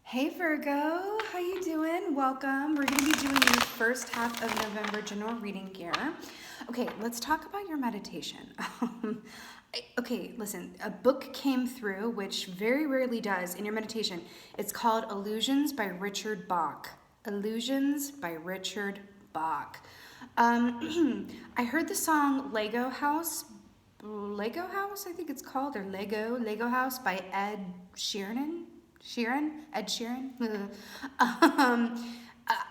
Hey Virgo, how you doing? Welcome. We're going to be doing your first half of November general reading here. Okay, let's talk about your meditation. Okay, listen, a book came through, which very rarely does in your meditation. It's called Illusions by Richard Bach. Illusions by Richard Bach. I heard the song Lego House, I think it's called, or Lego House by Ed Sheeran. Ed Sheeran. And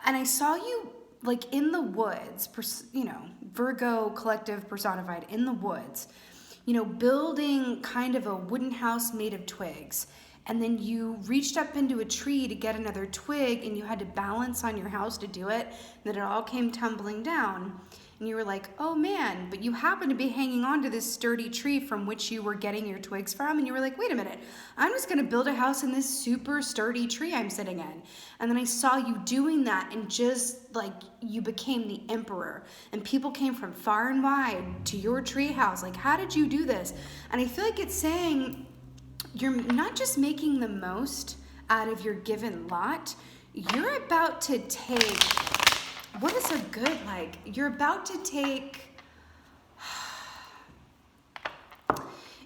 I saw you like in the woods, Virgo collective personified in the woods, building kind of a wooden house made of twigs. And then you reached up into a tree to get another twig and you had to balance on your house to do it. And then it all came tumbling down. And you were like, oh man, but you happened to be hanging on to this sturdy tree from which you were getting your twigs from. And you were like, wait a minute, I'm just gonna build a house in this super sturdy tree I'm sitting in. And then I saw you doing that and just like you became the emperor. And people came from far and wide to your tree house. Like, how did you do this? And I feel like it's saying you're not just making the most out of your given lot, you're about to take, what is a good, like, you're about to take,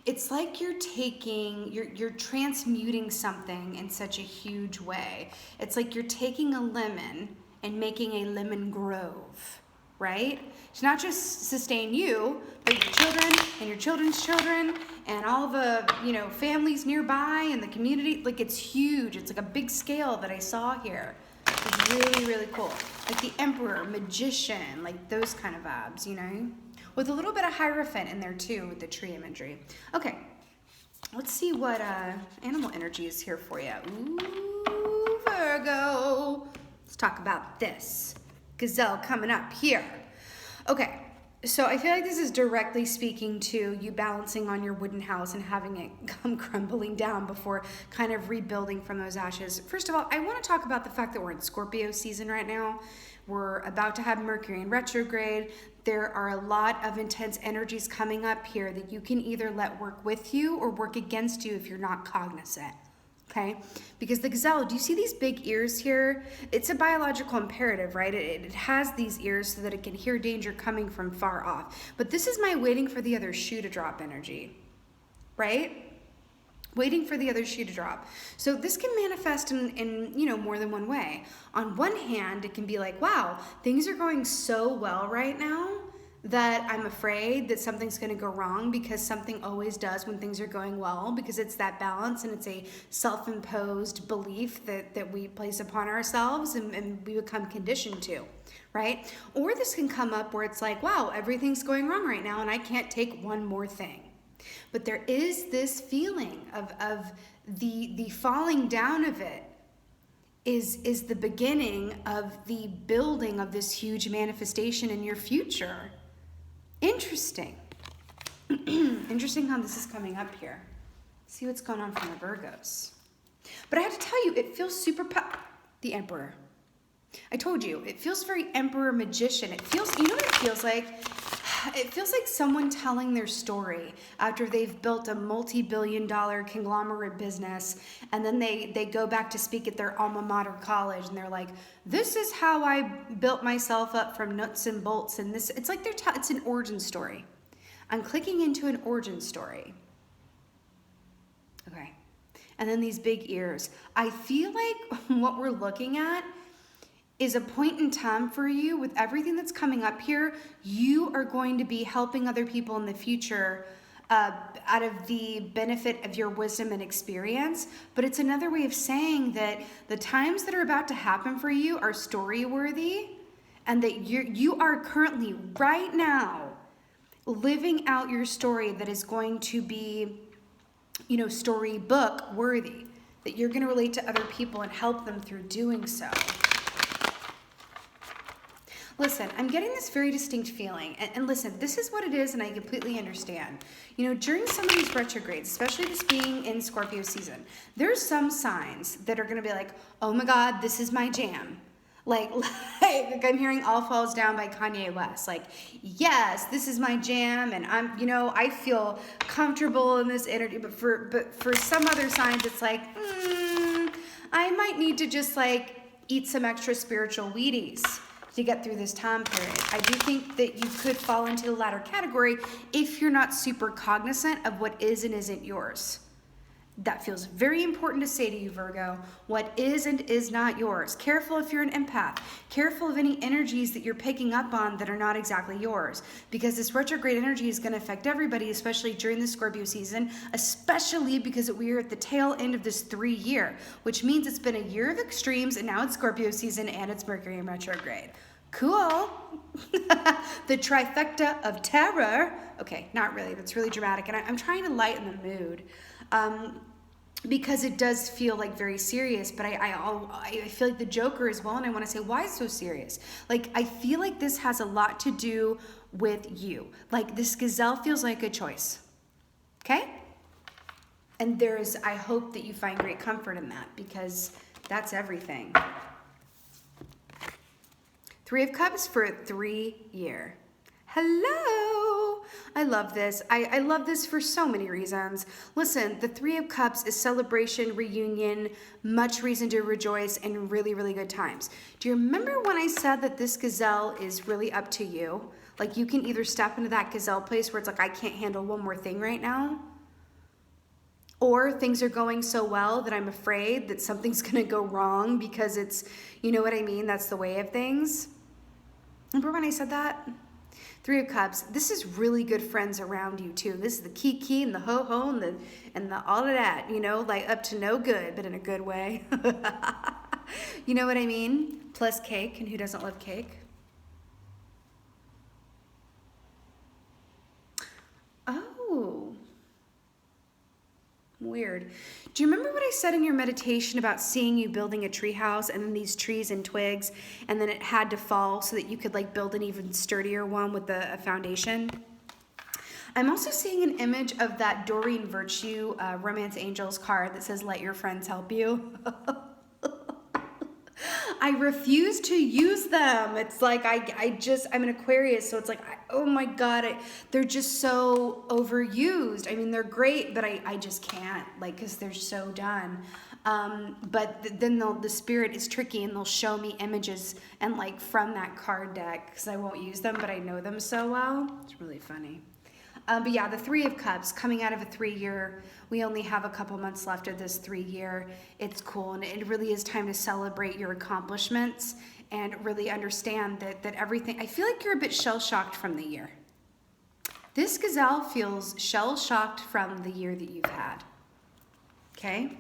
it's like you're taking, you're transmuting something in such a huge way. It's like you're taking a lemon and making a lemon grove, right? To not just sustain you, but your children and your children's children and all the, families nearby and the community. Like, it's huge. It's like a big scale that I saw here. It's really, really cool. Like the emperor, magician, like those kind of vibes, with a little bit of Hierophant in there too with the tree imagery. Okay, let's see what animal energy is here for you. Ooh, Virgo. Let's talk about this. Gazelle coming up here. Okay, so I feel like this is directly speaking to you balancing on your wooden house and having it come crumbling down before kind of rebuilding from those ashes. First of all, I want to talk about the fact that we're in Scorpio season right now. We're about to have Mercury in retrograde. There are a lot of intense energies coming up here that you can either let work with you or work against you if you're not cognizant. Okay, because the gazelle, do you see these big ears here? It's a biological imperative, right? It has these ears so that it can hear danger coming from far off. But this is my waiting for the other shoe to drop energy, right? Waiting for the other shoe to drop. So this can manifest in more than one way. On one hand, it can be like, wow, things are going so well right now that I'm afraid that something's going to go wrong, because something always does when things are going well, because it's that balance and it's a self-imposed belief that we place upon ourselves and we become conditioned to, right? Or this can come up where it's like, wow, everything's going wrong right now and I can't take one more thing. But there is this feeling of the falling down of it is the beginning of the building of this huge manifestation in your future. Interesting. Interesting how this is coming up here. See what's going on from the Virgos. But I have to tell you, it feels super the Emperor. I told you, it feels very Emperor magician. It feels, you know what it feels like? It feels like someone telling their story after they've built a multi-billion-dollar conglomerate business, and then they go back to speak at their alma mater college, and they're like, this is how I built myself up from nuts and bolts, and this, it's like it's an origin story. I'm clicking into an origin story. Okay. And then these big ears. I feel like what we're looking at is a point in time for you with everything that's coming up here. You are going to be helping other people in the future out of the benefit of your wisdom and experience. But it's another way of saying that the times that are about to happen for you are story worthy, and that you are currently right now living out your story that is going to be, storybook worthy, that you're going to relate to other people and help them through doing so. Listen, I'm getting this very distinct feeling, and listen, this is what it is, and I completely understand. During some of these retrogrades, especially this being in Scorpio season, there's some signs that are going to be like, oh my God, this is my jam. Like I'm hearing All Falls Down by Kanye West. Like, yes, this is my jam, and I feel comfortable in this energy. But for some other signs, it's like, I might need to just like eat some extra spiritual Wheaties to get through this time period. I do think that you could fall into the latter category if you're not super cognizant of what is and isn't yours. That feels very important to say to you, Virgo. What is and is not yours. Careful if you're an empath. Careful of any energies that you're picking up on that are not exactly yours. Because this retrograde energy is going to affect everybody, especially during the Scorpio season, especially because we are at the tail end of this 3-year, which means it's been a year of extremes, and now it's Scorpio season and it's Mercury in retrograde. Cool. The trifecta of terror. Okay, not really. That's really dramatic. And I'm trying to lighten the mood. Because it does feel like very serious, but I feel like the Joker as well, and I want to say, why is it so serious? Like, I feel like this has a lot to do with you. Like, this Gazelle feels like a choice, okay? And I hope that you find great comfort in that, because that's everything. 3 of Cups for a 3-year. Hello. I love this. I love this for so many reasons. Listen, the 3 of Cups is celebration, reunion, much reason to rejoice, and really, really good times. Do you remember when I said that this Gazelle is really up to you? Like, you can either step into that Gazelle place where it's like, I can't handle one more thing right now. Or things are going so well that I'm afraid that something's going to go wrong because it's, you know what I mean? That's the way of things. Remember when I said that? 3 of Cups, this is really good friends around you too. This is the kiki and the ho-ho and the all of that, you know, like up to no good, but in a good way. You know what I mean? Plus cake, and who doesn't love cake? Oh. Weird. Do you remember what I said in your meditation about seeing you building a tree house and then these trees and twigs, and then it had to fall so that you could like build an even sturdier one with a foundation? I'm also seeing an image of that Doreen Virtue Romance Angels card that says, let your friends help you. I refuse to use them. It's like, I'm an Aquarius, so it's like, oh my God, they're just so overused. I mean, they're great, but I just can't, like, because they're so done. But then the spirit is tricky, and they'll show me images and like from that card deck, because I won't use them, but I know them so well. It's really funny. But yeah, the 3 of Cups coming out of a 3-year. We only have a couple months left of this 3-year. It's cool, and it really is time to celebrate your accomplishments and really understand that everything. I feel like you're a bit shell-shocked from the year. This Gazelle feels shell-shocked from the year that you've had. Okay?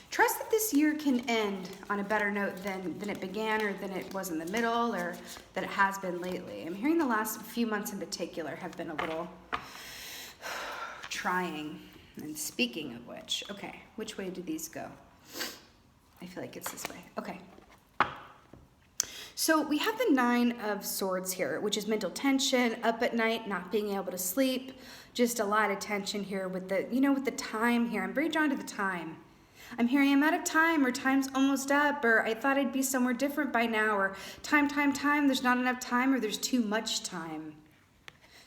Trust that this year can end on a better note than it began, or than it was in the middle, or that it has been lately. I'm hearing the last few months in particular have been a little trying. And speaking of which, okay, which way did these go? I feel like it's this way. Okay. So we have the 9 of Swords here, which is mental tension, up at night, not being able to sleep, just a lot of tension here with the, with the time here. I'm very drawn to the time. I'm hearing I'm out of time, or time's almost up, or I thought I'd be somewhere different by now, or time, there's not enough time, or there's too much time.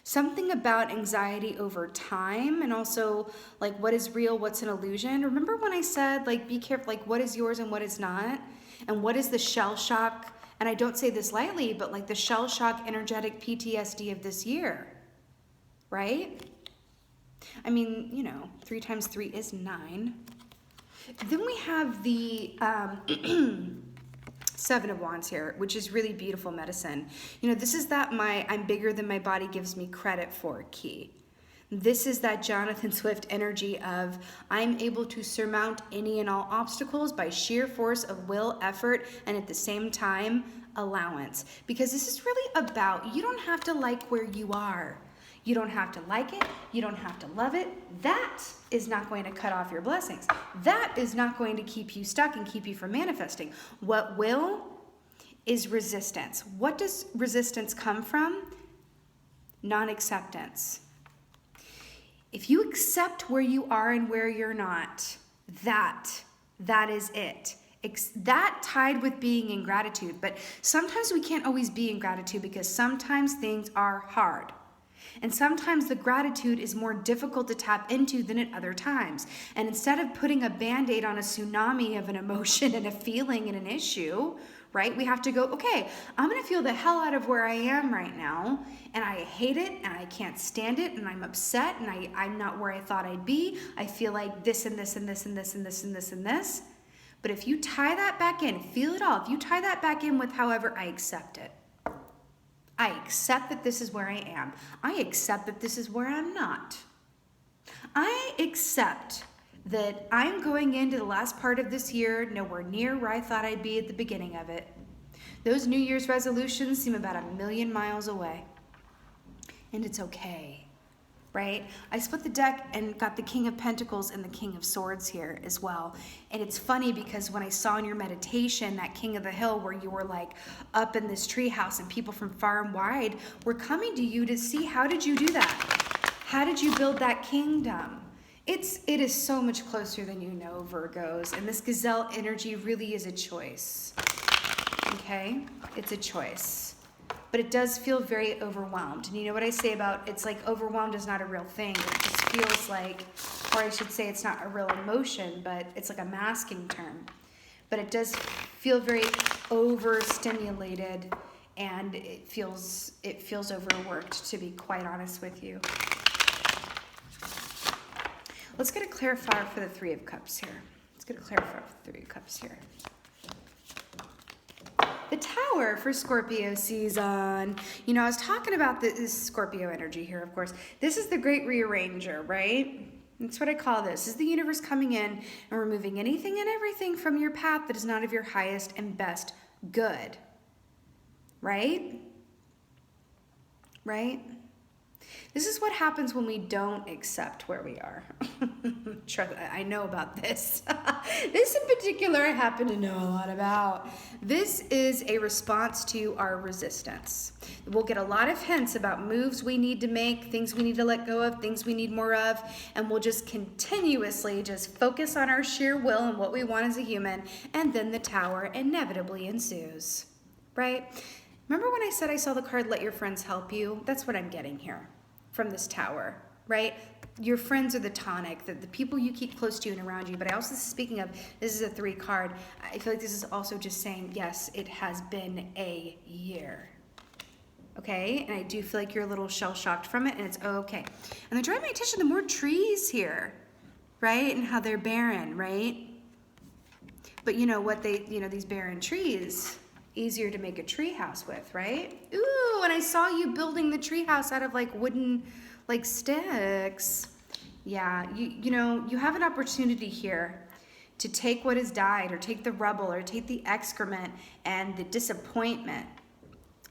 Something about anxiety over time, and also like what is real, what's an illusion. Remember when I said like be careful, like what is yours and what is not, and what is the shell shock, and I don't say this lightly, but like the shell shock energetic PTSD of this year, right? I mean, 3 times 3 is 9. Then we have the 7 of Wands here, which is really beautiful medicine. This is that I'm bigger than my body gives me credit for key. This is that Jonathan Swift energy of I'm able to surmount any and all obstacles by sheer force of will, effort, and at the same time, allowance. Because this is really about, you don't have to like where you are. You don't have to like it. You don't have to love it. That is not going to cut off your blessings. That is not going to keep you stuck and keep you from manifesting. What will is resistance. What does resistance come from? Non-acceptance. If you accept where you are and where you're not, that is it. That tied with being in gratitude. But sometimes we can't always be in gratitude because sometimes things are hard. And sometimes the gratitude is more difficult to tap into than at other times. And instead of putting a Band-Aid on a tsunami of an emotion and a feeling and an issue, right? We have to go, okay, I'm going to feel the hell out of where I am right now. And I hate it and I can't stand it. And I'm upset and I'm not where I thought I'd be. I feel like this and this and this and this and this and this and this. But if you tie that back in, feel it all. If you tie that back in with, however, I accept it. I accept that this is where I am. I accept that this is where I'm not. I accept that I'm going into the last part of this year nowhere near where I thought I'd be at the beginning of it. Those New Year's resolutions seem about 1,000,000 miles away. And it's okay, right? I split the deck and got the King of Pentacles and the King of Swords here as well. And it's funny because when I saw in your meditation that King of the Hill where you were like up in this treehouse and people from far and wide were coming to you to see, how did you do that? How did you build that kingdom? It is so much closer than you know, Virgos. And this Gazelle energy really is a choice, okay? It's a choice. But it does feel very overwhelmed. And you know what I say about, it's like overwhelmed is not a real thing. It just feels like, or I should say it's not a real emotion, but it's like a masking term. But it does feel very overstimulated and it feels overworked, to be quite honest with you. Let's get a clarifier for the Three of Cups here. Let's get a clarifier for the Three of Cups here. The Tower for Scorpio season. You know, I was talking about this Scorpio energy here, of course. This is the Great Rearranger, right? That's what I call this. This is the universe coming in and removing anything and everything from your path that is not of your highest and best good. Right? Right? This is what happens when we don't accept where we are. I know about this. This in particular I happen to know a lot about. This is a response to our resistance. We'll get a lot of hints about moves we need to make, things we need to let go of, things we need more of, and we'll just continuously just focus on our sheer will and what we want as a human, and then the Tower inevitably ensues, right? Remember when I said I saw the card, let your friends help you? That's what I'm getting here from this Tower, right? Your friends are the tonic, the people you keep close to and around you. But I also, speaking of, this is a 3 card. I feel like this is also just saying, yes, it has been a year. Okay? And I do feel like you're a little shell-shocked from it, and it's okay. And they're drawing my attention to more trees here, right? And how they're barren, right? But you know what these barren trees, easier to make a tree house with, right? Ooh, and I saw you building the tree house out of like wooden like sticks. Yeah, you know, you have an opportunity here to take what has died, or take the rubble, or take the excrement and the disappointment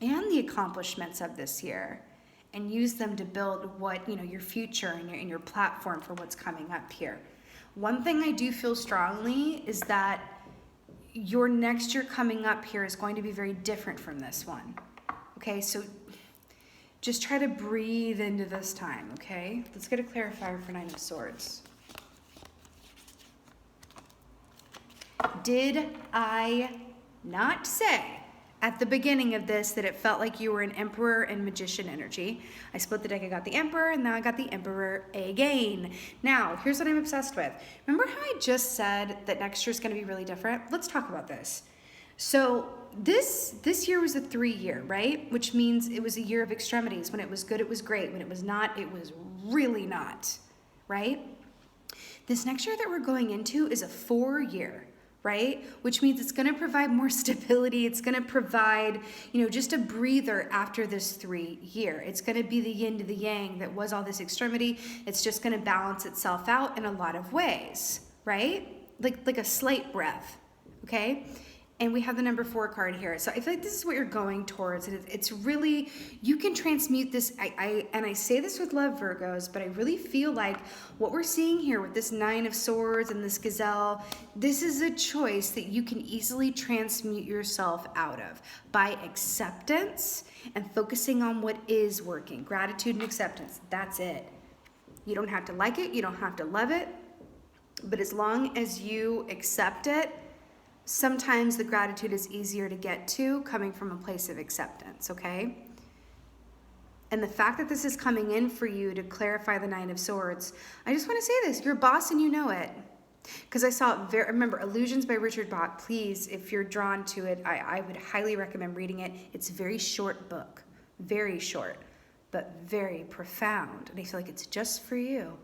and the accomplishments of this year and use them to build what, you know, your future and your platform for what's coming up here. One thing I do feel strongly is that your next year coming up here is going to be very different from this one. Okay, so just try to breathe into this time, okay? Let's get a clarifier for 9 of Swords. Did I not say at the beginning of this that it felt like you were an Emperor and Magician energy? I split the deck, I got the Emperor, and now I got the Emperor again. Now, here's what I'm obsessed with. Remember how I just said that next year's gonna be really different? Let's talk about this. So this year was a 3-year, right? Which means it was a year of extremities. When it was good, it was great. When it was not, it was really not, right? This next year that we're going into is a 4-year, right? Which means it's going to provide more stability. It's going to provide, you know, just a breather after this 3-year. It's going to be the yin to the yang that was all this extremity. It's just going to balance itself out in a lot of ways, right? Like a slight breath, okay? And we have the number 4 card here. So I feel like this is what you're going towards. And it's really, you can transmute this. And I say this with love, Virgos, but I really feel like what we're seeing here with this 9 of Swords and this Gazelle, this is a choice that you can easily transmute yourself out of by acceptance and focusing on what is working. Gratitude and acceptance, that's it. You don't have to like it. You don't have to love it. But as long as you accept it, sometimes the gratitude is easier to get to coming from a place of acceptance, okay? And the fact that this is coming in for you to clarify the Nine of Swords, I just want to say this, you're a boss and you know it. Because I saw, remember, Illusions by Richard Bach. Please, if you're drawn to it, I would highly recommend reading it. It's a very short book, very short, but very profound. And I feel like it's just for you.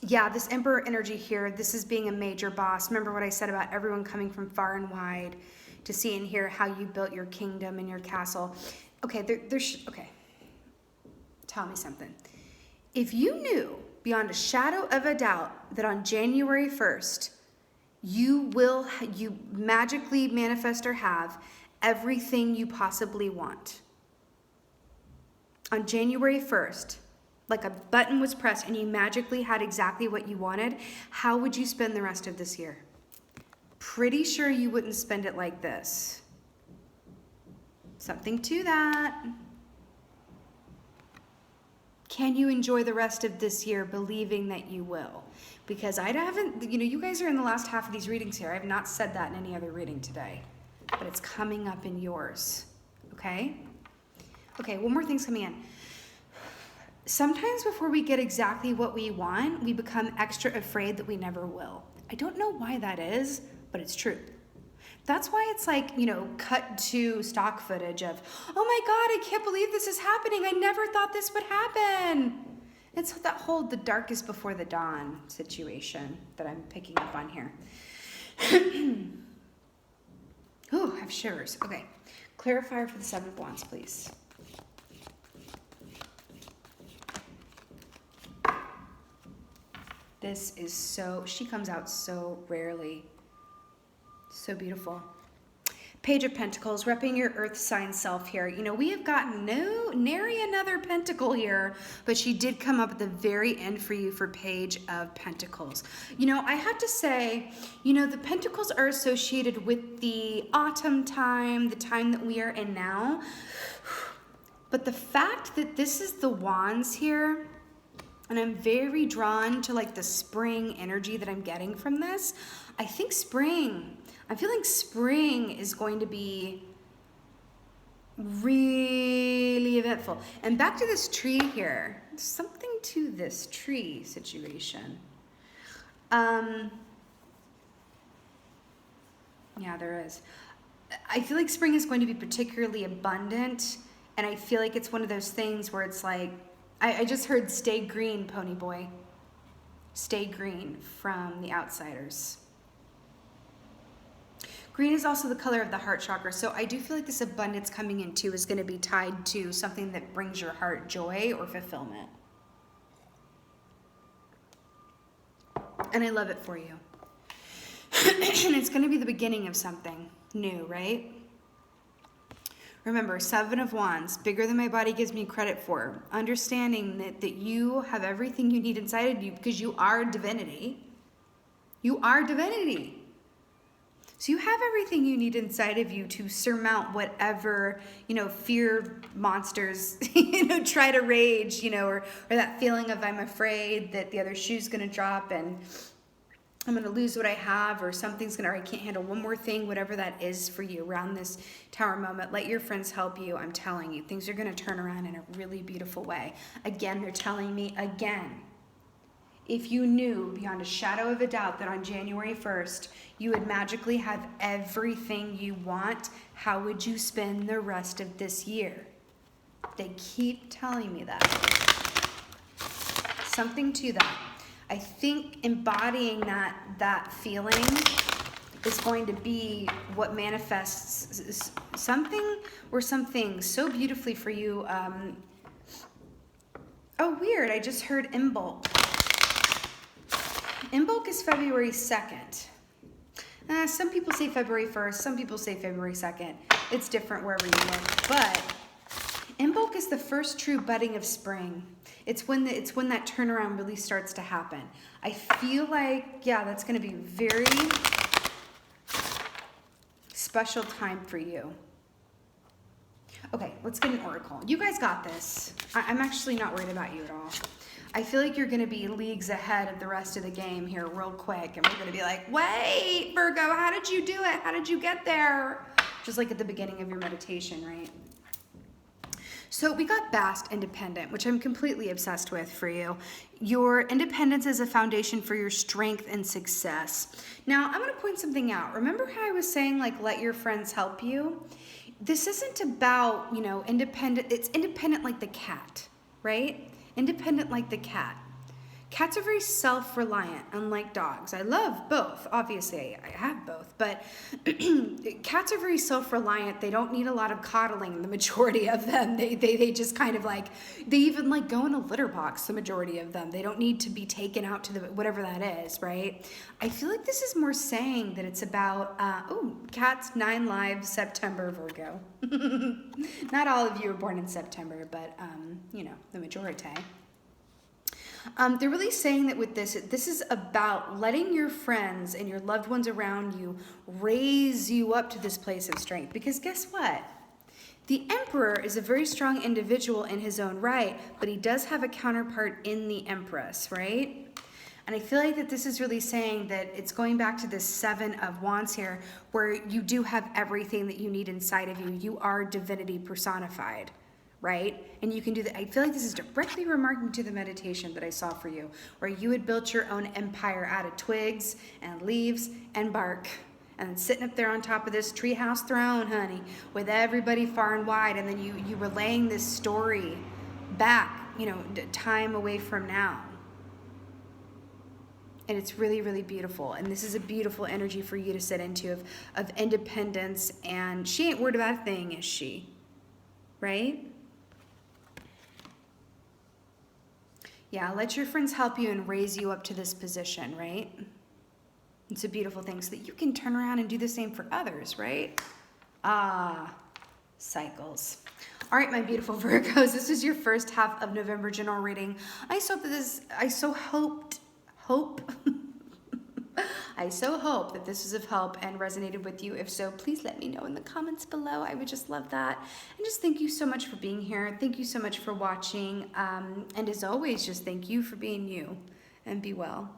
Yeah, this Emperor energy here, this is being a major boss. Remember what I said about everyone coming from far and wide to see and hear how you built your kingdom and your castle. Okay, okay. Tell me something. If you knew beyond a shadow of a doubt that on January 1st, you magically manifest or have everything you possibly want. On January 1st, like a button was pressed and you magically had exactly what you wanted, how would you spend the rest of this year? Pretty sure you wouldn't spend it like this. Something to that. Can you enjoy the rest of this year believing that you will? Because I haven't, you guys are in the last half of these readings here. I have not said that in any other reading today, but it's coming up in yours, okay? Okay, one more thing's coming in. Sometimes before we get exactly what we want, we become extra afraid that we never will. I don't know why that is, but it's true. That's why it's like, cut to stock footage of, oh my God, I can't believe this is happening. I never thought this would happen. It's that whole the darkest before the dawn situation that I'm picking up on here. Ooh, I have shivers. Okay, clarifier for the Seven of Wands, please. This is she comes out so rarely. So beautiful. Page of Pentacles, repping your earth sign self here. We have gotten nary another pentacle here, but she did come up at the very end for you for Page of Pentacles. I have to say, the pentacles are associated with the autumn time, the time that we are in now. But the fact that this is the wands here, and I'm very drawn to like the spring energy that I'm getting from this. I think I'm feeling spring is going to be really eventful. And back to this tree here. There's something to this tree situation. Yeah, there is. I feel like spring is going to be particularly abundant. And I feel like it's one of those things where it's like, I just heard stay green, pony boy. Stay green from The Outsiders. Green is also the color of the heart chakra. So I do feel like this abundance coming in too is going to be tied to something that brings your heart joy or fulfillment. And I love it for you. And it's going to be the beginning of something new, right? Remember, Seven of Wands, bigger than my body gives me credit for. Understanding that you have everything you need inside of you because you are divinity. You are divinity. So you have everything you need inside of you to surmount whatever, fear monsters, try to rage, or that feeling of I'm afraid that the other shoe's going to drop and I'm going to lose what I have, or something's or I can't handle one more thing, whatever that is for you around this tower moment. Let your friends help you. I'm telling you, things are going to turn around in a really beautiful way. Again, they're telling me again, if you knew beyond a shadow of a doubt that on January 1st, you would magically have everything you want, how would you spend the rest of this year? They keep telling me that. Something to that. I think embodying that feeling is going to be what manifests something or something so beautifully for you. Oh, weird. I just heard Imbolc. Imbolc is February 2nd. Some people say February 1st. Some people say February 2nd. It's different wherever you live. But Imbolc is the first true budding of spring. It's when that turnaround really starts to happen. I feel like, yeah, that's going to be a very special time for you. Okay, let's get an oracle. You guys got this. I'm actually not worried about you at all. I feel like you're going to be leagues ahead of the rest of the game here real quick. And we're going to be like, wait, Virgo, how did you do it? How did you get there? Just like at the beginning of your meditation, right? So we got Bast independent, which I'm completely obsessed with for you. Your independence is a foundation for your strength and success. Now, I'm going to point something out. Remember how I was saying, like, let your friends help you? This isn't about, you know, independent. It's independent like the cat, right? Independent like the cat. Cats are very self-reliant, unlike dogs. I love both. Obviously, I have both. But cats are very self-reliant. They don't need a lot of coddling, the majority of them. They just kind of like, they even like go in a litter box, the majority of them. They don't need to be taken out to the, whatever that is, right? I feel like this is more saying that it's about, cats, 9 lives, September, Virgo. Not all of you are born in September, but, you know, the majority. They're really saying that with this is about letting your friends and your loved ones around you raise you up to this place of strength. Because guess what? The Emperor is a very strong individual in his own right, but he does have a counterpart in the Empress, right? And I feel like that this is really saying that it's going back to this 7 of Wands here, where you do have everything that you need inside of you. You are divinity personified. Right? And you can do that. I feel like this is directly remarking to the meditation that I saw for you, where you had built your own empire out of twigs and leaves and bark, and sitting up there on top of this treehouse throne, honey, with everybody far and wide, and then you relaying this story back, you know, time away from now. And it's really, really beautiful. And this is a beautiful energy for you to sit into of independence. And she ain't worried about a thing, is she? Right? Yeah, let your friends help you and raise you up to this position, right? It's a beautiful thing so that you can turn around and do the same for others, right? Cycles. All right, my beautiful Virgos, this is your first half of November general reading. I so hope that this was of help and resonated with you. If so, please let me know in the comments below. I would just love that. And just thank you so much for being here. Thank you so much for watching. And as always, just thank you for being you, and be well.